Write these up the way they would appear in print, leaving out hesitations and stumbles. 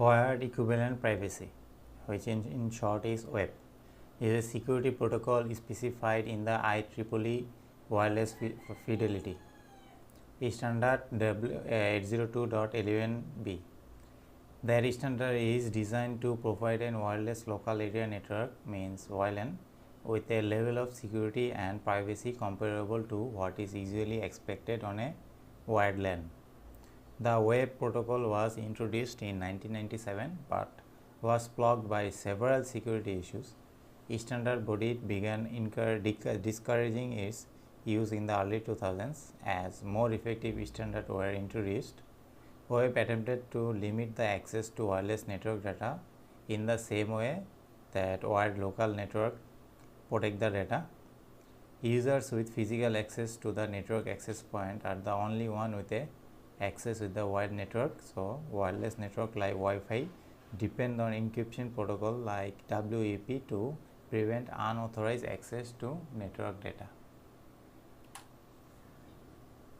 Wired Equivalent Privacy, which in short is WEP, is a security protocol specified in the IEEE Wireless Fidelity Standard 802.11b. The standard is designed to provide a wireless local area network, means WLAN, with a level of security and privacy comparable to what is usually expected on a wired LAN. The WEP protocol was introduced in 1997 but was plagued by several security issues. Standard body began discouraging its use in the early 2000s as more effective standards were introduced. WEP attempted to limit the access to wireless network data in the same way that wired local network protect the data. Users with physical access to the network access point are the only one with a access with the wired network. So wireless network like Wi-Fi depend on encryption protocol like WEP to prevent unauthorized access to network data.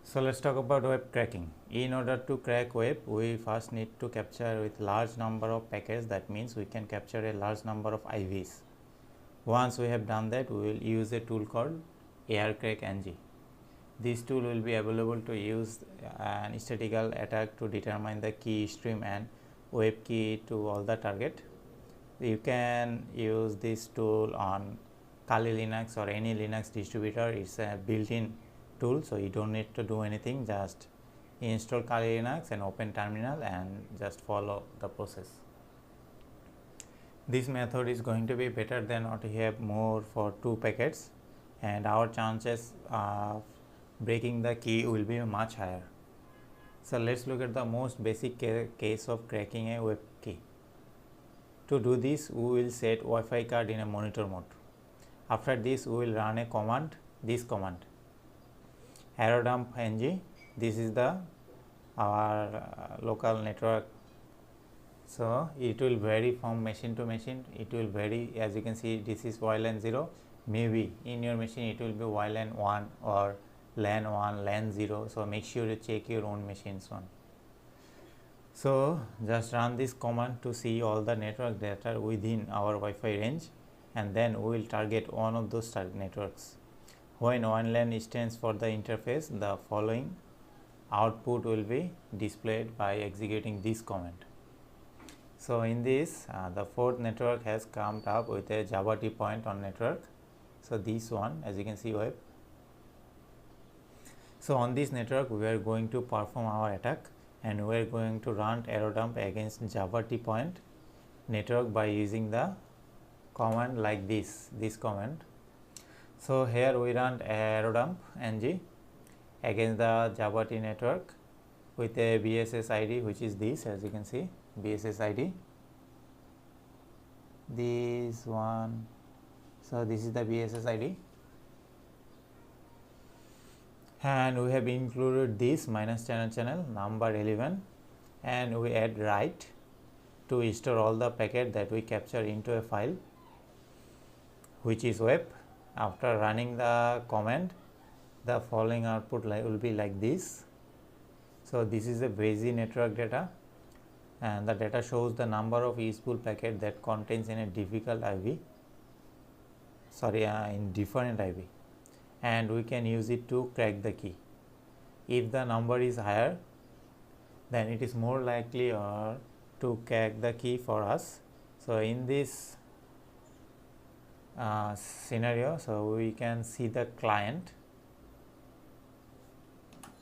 So let's talk about web cracking. In order to crack web, we first need to capture with large number of packets. That means we can capture a large number of IVs. Once we have done that, we will use a tool called AirCrackNG. This tool will be available to use an statistical attack to determine the key stream and web key to all the target. You can use this tool on Kali Linux or any Linux distributor. It's a built-in tool, so you don't need to do anything. Just install Kali Linux and open terminal and just follow the process. This method is going to be better than what we have more for 2 packets, and our chances of breaking the key will be much higher. So let's look at the most basic case of cracking a web key. To do this, we will set Wi-Fi card in a monitor mode. After this, we will run a command, this command, AeroDump-ng. This is the our local network. So it will vary from machine to machine. It will vary, as you can see, this is WLAN 0. Maybe in your machine it will be WLAN 1 or LAN 1, LAN 0. So make sure you check your own machine's one. So just run this command to see all the network data within our Wi-Fi range, and then we will target one of those target networks. When one LAN stands for the interface, the following output will be displayed by executing this command. So in this, the 4th network has come up with a Java T point on network. So this one, as you can see, web. So on this network, we are going to perform our attack, and we are going to run AeroDump against Java T point network by using the command like this command. So here we run AeroDump-ng against the Java T network with a BSS ID, which is this, as you can see, BSS ID, this one. So this is the BSS ID, and we have included this minus channel number 11, and we add write to store all the packet that we capture into a file, which is web. After running the command, the following output will be like this. So this is a busy network data, and the data shows the number of useful packet that contains in a difficult IV, in different IV, and we can use it to crack the key. If the number is higher, then it is more likely to crack the key for us. So in this scenario, so we can see the client.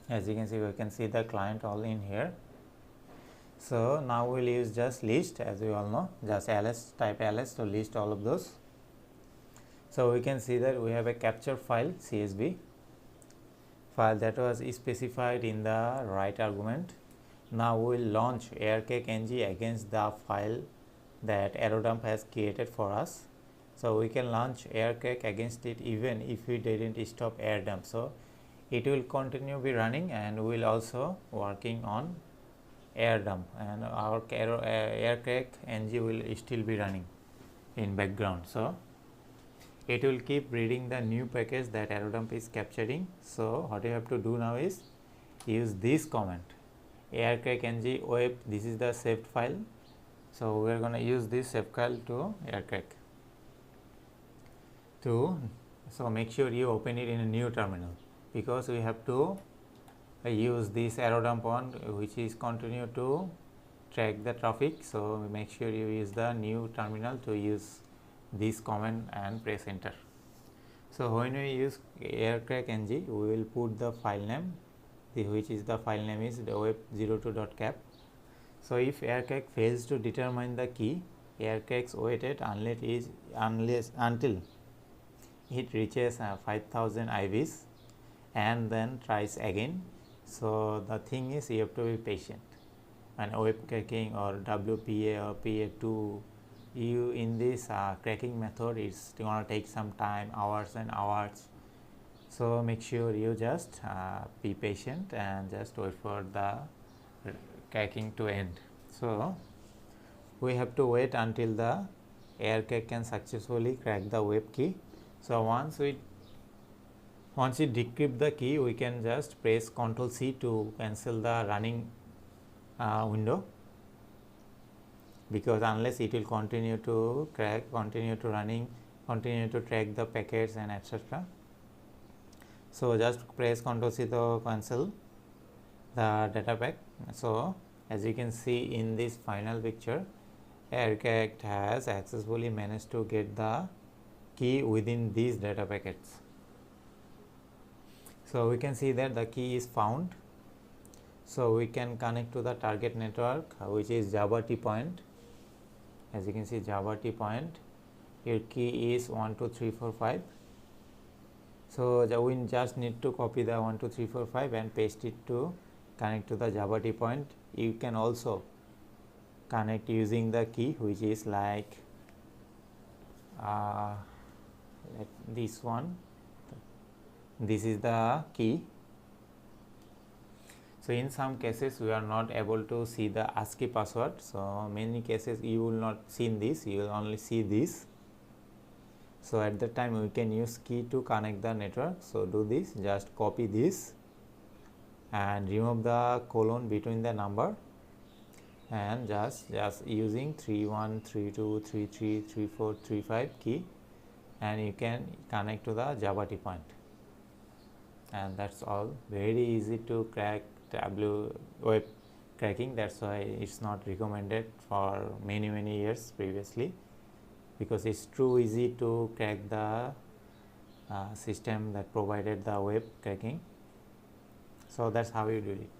As you can see, we can see the client all in here. So now we'll use just list, as we all know, just ls, type ls to list all of those. So we can see that we have a capture file, CSV file, that was specified in the write argument. Now we will launch AirCrackNG against the file that AeroDump has created for us. So we can launch AirCrack against it even if we didn't stop AirDump. So it will continue be running, and we will also working on AirDump, and our AirCrackNG will still be running in background. So it will keep reading the new package that AeroDump is capturing. So what you have to do now is use this command, AirCrackNG web. This is the saved file, So we are going to use this file to air crack. So make sure you open it in a new terminal, because we have to use this arrow dump on, which is continue to track the traffic. So make sure you use the new terminal to use this command and press enter. So when we use aircrack-ng, we will put the file name, which is the file name is the web02.cap. So if aircrack fails to determine the key, aircrack's waited until it reaches 5000 IVs and then tries again. So the thing is, you have to be patient. And web cracking or WPA or PA2, you in this cracking method, it's gonna take some time, hours and hours. So make sure you just be patient and just wait for the cracking to end. So we have to wait until the aircrack can successfully crack the web key. So once we decrypt the key, we can just press Ctrl C to cancel the running window, because unless it will continue to crack, continue to running, continue to track the packets and etc. So just press Ctrl C to cancel the data pack. So as you can see in this final picture, aircrack has successfully managed to get the key within these data packets. So we can see that the key is found. So we can connect to the target network, which is Java T point. As you can see, Java T point, your key is 12345. So we just need to copy the 12345 and paste it to connect to the Java T point. You can also connect using the key, which is like this one. This is the key. So in some cases we are not able to see the ASCII password. So many cases you will not see this, you will only see this. So at that time we can use key to connect the network. So do this, just copy this and remove the colon between the number, and just using 31, 32, 33, 34, 35 key, and you can connect to the Java T point. And that's all. Very easy to crack web cracking. That's why it's not recommended for many years previously, because it's too easy to crack the system that provided the web cracking. So that's how you do it.